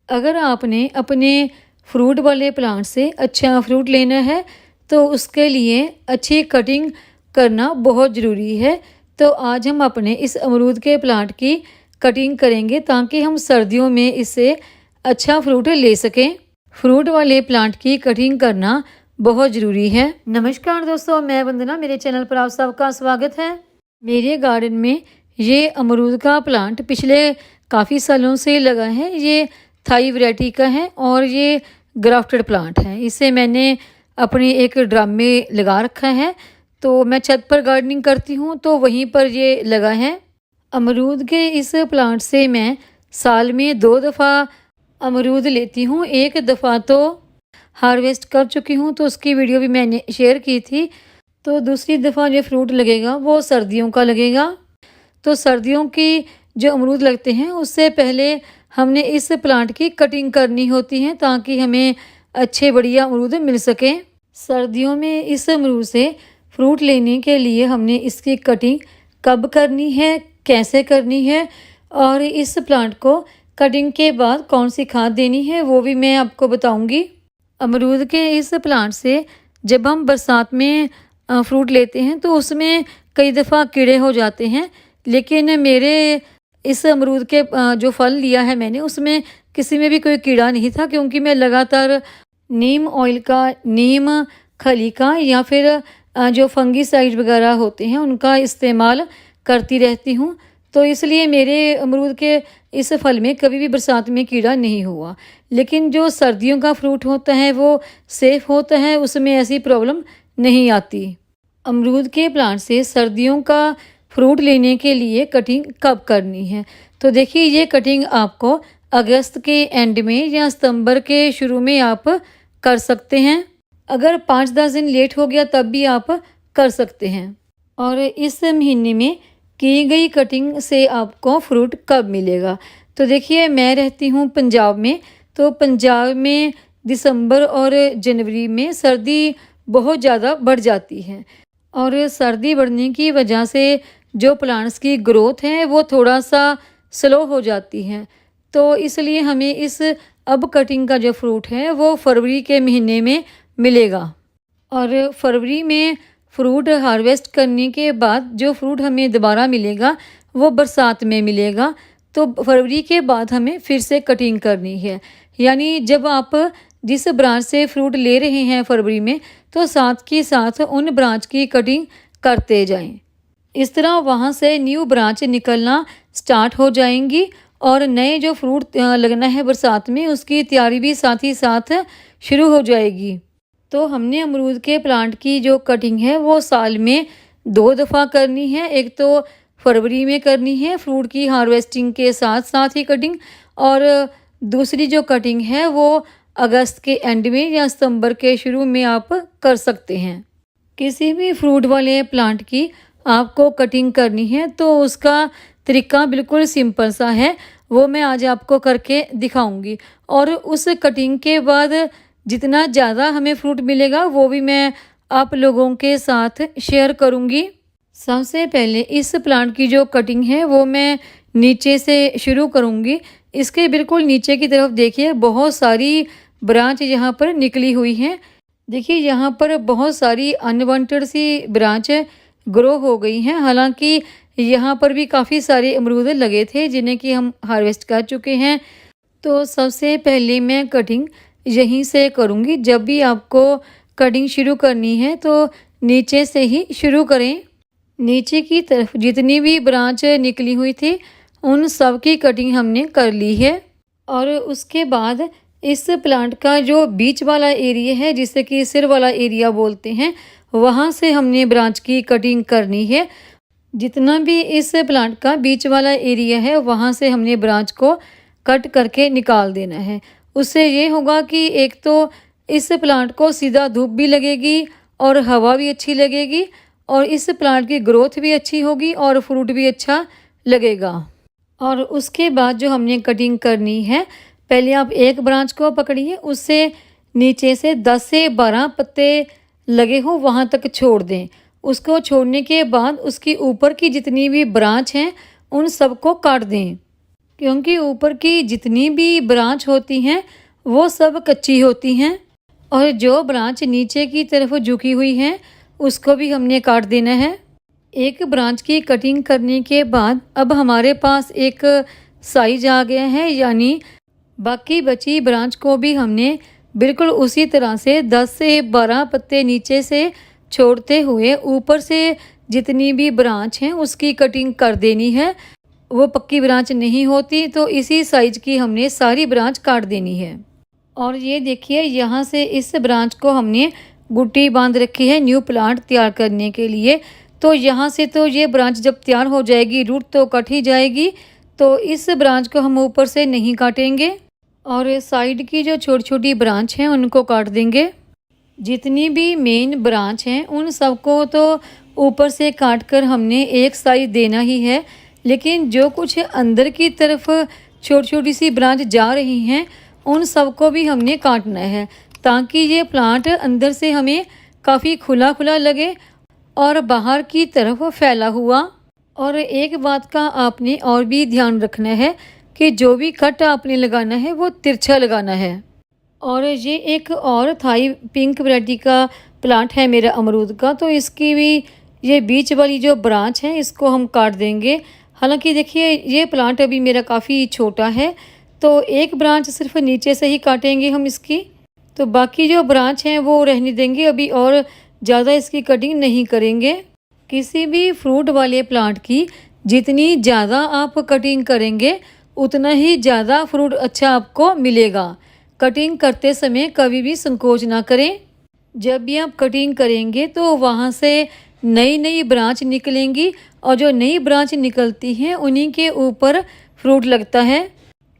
अगर आपने अपने फ्रूट वाले प्लांट से अच्छा फ्रूट लेना है तो उसके लिए अच्छी कटिंग करना बहुत ज़रूरी है। तो आज हम अपने इस अमरूद के प्लांट की कटिंग करेंगे ताकि हम सर्दियों में इससे अच्छा फ्रूट ले सकें। फ्रूट वाले प्लांट की कटिंग करना बहुत ज़रूरी है। नमस्कार दोस्तों, मैं वंदना, मेरे चैनल पर आप सबका स्वागत है। मेरे गार्डन में ये अमरूद का प्लांट पिछले काफ़ी सालों से लगा है। ये थाई वैरायटी का है और ये ग्राफ्टेड प्लांट है। इसे मैंने अपने एक ड्रम में लगा रखा है। तो मैं छत पर गार्डनिंग करती हूँ तो वहीं पर ये लगा है। अमरूद के इस प्लांट से मैं साल में 2 दफ़ा अमरूद लेती हूँ। एक दफ़ा तो हार्वेस्ट कर चुकी हूँ तो उसकी वीडियो भी मैंने शेयर की थी। तो दूसरी दफ़ा जो फ्रूट लगेगा वो सर्दियों का लगेगा। तो सर्दियों की जो अमरूद लगते हैं उससे पहले हमने इस प्लांट की कटिंग करनी होती है ताकि हमें अच्छे बढ़िया अमरूद मिल सकें। सर्दियों में इस अमरूद से फ्रूट लेने के लिए हमने इसकी कटिंग कब करनी है, कैसे करनी है और इस प्लांट को कटिंग के बाद कौन सी खाद देनी है वो भी मैं आपको बताऊंगी। अमरूद के इस प्लांट से जब हम बरसात में फ्रूट लेते हैं तो उसमें कई दफ़ा कीड़े हो जाते हैं, लेकिन मेरे इस अमरूद के जो फल लिया है मैंने उसमें किसी में भी कोई कीड़ा नहीं था, क्योंकि मैं लगातार नीम ऑयल का, नीम खली का या फिर जो फंगीसाइड वगैरह होते हैं उनका इस्तेमाल करती रहती हूँ। तो इसलिए मेरे अमरूद के इस फल में कभी भी बरसात में कीड़ा नहीं हुआ। लेकिन जो सर्दियों का फ्रूट होता है वो सेफ़ होता है, उसमें ऐसी प्रॉब्लम नहीं आती। अमरूद के प्लांट से सर्दियों का फ्रूट लेने के लिए कटिंग कब करनी है, तो देखिए ये कटिंग आपको अगस्त के एंड में या सितंबर के शुरू में आप कर सकते हैं। अगर 5-10 दिन लेट हो गया तब भी आप कर सकते हैं। और इस महीने में की गई कटिंग से आपको फ्रूट कब मिलेगा, तो देखिए मैं रहती हूँ पंजाब में। तो पंजाब में दिसंबर और जनवरी में सर्दी बहुत ज़्यादा बढ़ जाती है और सर्दी बढ़ने की वजह से जो प्लांट्स की ग्रोथ है वो थोड़ा सा स्लो हो जाती है। तो इसलिए हमें इस अब कटिंग का जो फ्रूट है वो फरवरी के महीने में मिलेगा और फरवरी में फ्रूट हार्वेस्ट करने के बाद जो फ्रूट हमें दोबारा मिलेगा वो बरसात में मिलेगा। तो फरवरी के बाद हमें फिर से कटिंग करनी है। यानी जब आप जिस ब्रांच से फ्रूट ले रहे हैं फरवरी में, तो साथ के साथ उन ब्रांच की कटिंग करते जाएं। इस तरह वहाँ से न्यू ब्रांच निकलना स्टार्ट हो जाएंगी और नए जो फ्रूट लगना है बरसात में उसकी तैयारी भी साथ ही साथ शुरू हो जाएगी। तो हमने अमरूद के प्लांट की जो कटिंग है वो साल में 2 दफ़ा करनी है। एक तो फरवरी में करनी है फ्रूट की हार्वेस्टिंग के साथ साथ ही कटिंग, और दूसरी जो कटिंग है वो अगस्त के एंड में या सितंबर के शुरू में आप कर सकते हैं। किसी भी फ्रूट वाले प्लांट की आपको कटिंग करनी है तो उसका तरीका बिल्कुल सिंपल सा है, वो मैं आज आपको करके दिखाऊंगी। और उस कटिंग के बाद जितना ज़्यादा हमें फ्रूट मिलेगा वो भी मैं आप लोगों के साथ शेयर करूंगी। सबसे पहले इस प्लांट की जो कटिंग है वो मैं नीचे से शुरू करूंगी। इसके बिल्कुल नीचे की तरफ देखिए बहुत सारी ब्रांच यहाँ पर निकली हुई हैं। देखिए यहाँ पर बहुत सारी अनवांटेड सी ब्रांच ग्रो हो गई हैं। हालांकि यहाँ पर भी काफ़ी सारे अमरूद लगे थे जिन्हें कि हम हार्वेस्ट कर चुके हैं। तो सबसे पहले मैं कटिंग यहीं से करूँगी। जब भी आपको कटिंग शुरू करनी है तो नीचे से ही शुरू करें। नीचे की तरफ जितनी भी ब्रांच निकली हुई थी उन सब की कटिंग हमने कर ली है। और उसके बाद इस प्लांट का जो बीच वाला एरिया है जिसे कि सिर वाला एरिया बोलते हैं, वहाँ से हमने ब्रांच की कटिंग करनी है। जितना भी इस प्लांट का बीच वाला एरिया है वहाँ से हमने ब्रांच को कट करके निकाल देना है। उससे ये होगा कि एक तो इस प्लांट को सीधा धूप भी लगेगी और हवा भी अच्छी लगेगी और इस प्लांट की ग्रोथ भी अच्छी होगी और फ्रूट भी अच्छा लगेगा। और उसके बाद जो हमने कटिंग करनी है, पहले आप एक ब्रांच को पकड़िए, उससे नीचे से 10 से 12 पत्ते लगे हो वहाँ तक छोड़ दें। उसको छोड़ने के बाद उसकी ऊपर की जितनी भी ब्रांच हैं उन सबको काट दें। क्योंकि ऊपर की जितनी भी ब्रांच होती हैं वो सब कच्ची होती हैं और जो ब्रांच नीचे की तरफ झुकी हुई है उसको भी हमने काट देना है। एक ब्रांच की कटिंग करने के बाद अब हमारे पास एक साइज आ गया है, यानी बाकी बची ब्रांच को भी हमने बिल्कुल उसी तरह से 10 से 12 पत्ते नीचे से छोड़ते हुए ऊपर से जितनी भी ब्रांच हैं उसकी कटिंग कर देनी है। वो पक्की ब्रांच नहीं होती तो इसी साइज की हमने सारी ब्रांच काट देनी है। और ये देखिए यहाँ से इस ब्रांच को हमने गुट्टी बांध रखी है न्यू प्लांट तैयार करने के लिए। तो यहाँ से तो ये ब्रांच जब तैयार हो जाएगी रूट तो कट ही जाएगी, तो इस ब्रांच को हम ऊपर से नहीं काटेंगे और साइड की जो छोटी छोटी ब्रांच हैं उनको काट देंगे। जितनी भी मेन ब्रांच हैं उन सबको तो ऊपर से काट कर हमने एक साइज देना ही है, लेकिन जो कुछ अंदर की तरफ छोटी छोटी सी ब्रांच जा रही हैं उन सबको भी हमने काटना है ताकि ये प्लांट अंदर से हमें काफ़ी खुला खुला लगे और बाहर की तरफ फैला हुआ। और एक बात का आपने और भी ध्यान रखना है कि जो भी कट आपने लगाना है वो तिरछा लगाना है। और ये एक और थाई पिंक वैरायटी का प्लांट है मेरा अमरूद का, तो इसकी भी ये बीच वाली जो ब्रांच है इसको हम काट देंगे। हालांकि देखिए ये प्लांट अभी मेरा काफ़ी छोटा है तो एक ब्रांच सिर्फ नीचे से ही काटेंगे हम इसकी, तो बाकी जो ब्रांच हैं वो रहने देंगे, अभी और ज़्यादा इसकी कटिंग नहीं करेंगे। किसी भी फ्रूट वाले प्लांट की जितनी ज़्यादा आप कटिंग करेंगे उतना ही ज़्यादा फ्रूट अच्छा आपको मिलेगा। कटिंग करते समय कभी भी संकोच ना करें। जब भी आप कटिंग करेंगे तो वहाँ से नई नई ब्रांच निकलेंगी और जो नई ब्रांच निकलती हैं उन्हीं के ऊपर फ्रूट लगता है।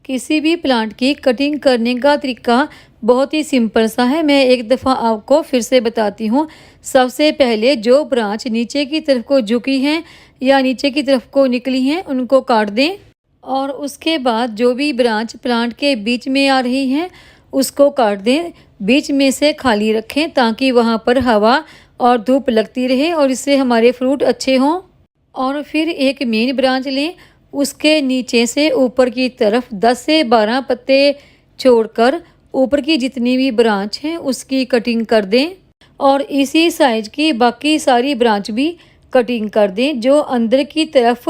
किसी भी प्लांट की कटिंग करने का तरीका बहुत ही सिंपल सा है, मैं एक दफ़ा आपको फिर से बताती हूँ। सबसे पहले जो ब्रांच नीचे की तरफ को झुकी हैं या नीचे की तरफ को निकली हैं उनको काट दें और उसके बाद जो भी ब्रांच प्लांट के बीच में आ रही हैं उसको काट दें। बीच में से खाली रखें ताकि वहाँ पर हवा और धूप लगती रहे और इससे हमारे फ्रूट अच्छे हों। और फिर एक मेन ब्रांच लें, उसके नीचे से ऊपर की तरफ 10 से 12 पत्ते छोड़कर ऊपर की जितनी भी ब्रांच हैं उसकी कटिंग कर दें और इसी साइज की बाकी सारी ब्रांच भी कटिंग कर दें। जो अंदर की तरफ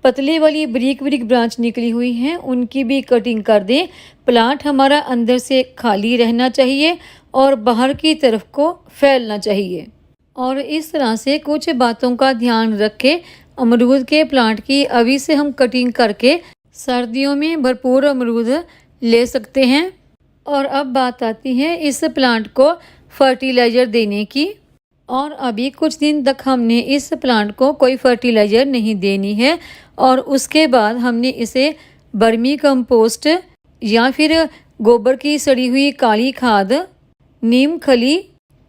पतली वाली बारीक बारीक ब्रांच निकली हुई हैं उनकी भी कटिंग कर दें। प्लांट हमारा अंदर से खाली रहना चाहिए और बाहर की तरफ को फैलना चाहिए। और इस तरह से कुछ बातों का ध्यान रखें। अमरूद के प्लांट की अभी से हम कटिंग करके सर्दियों में भरपूर अमरूद ले सकते हैं। और अब बात आती है इस प्लांट को फर्टिलाइज़र देने की। और अभी कुछ दिन तक हमने इस प्लांट को कोई फर्टिलाइज़र नहीं देनी है और उसके बाद हमने इसे बर्मी कंपोस्ट या फिर गोबर की सड़ी हुई काली खाद, नीम खली,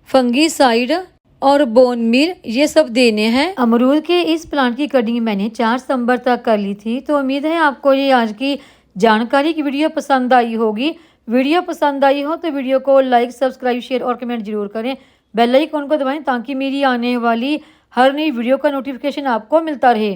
फंगीसाइड और बोन मील ये सब देने हैं। अमरूद के इस प्लांट की कटिंग मैंने 4 सितंबर तक कर ली थी। तो उम्मीद है आपको ये आज की जानकारी की वीडियो पसंद आई होगी। वीडियो पसंद आई हो तो वीडियो को लाइक, सब्सक्राइब, शेयर और कमेंट जरूर करें। बेल आइकन को दबाएं ताकि मेरी आने वाली हर नई वीडियो का नोटिफिकेशन आपको मिलता रहे।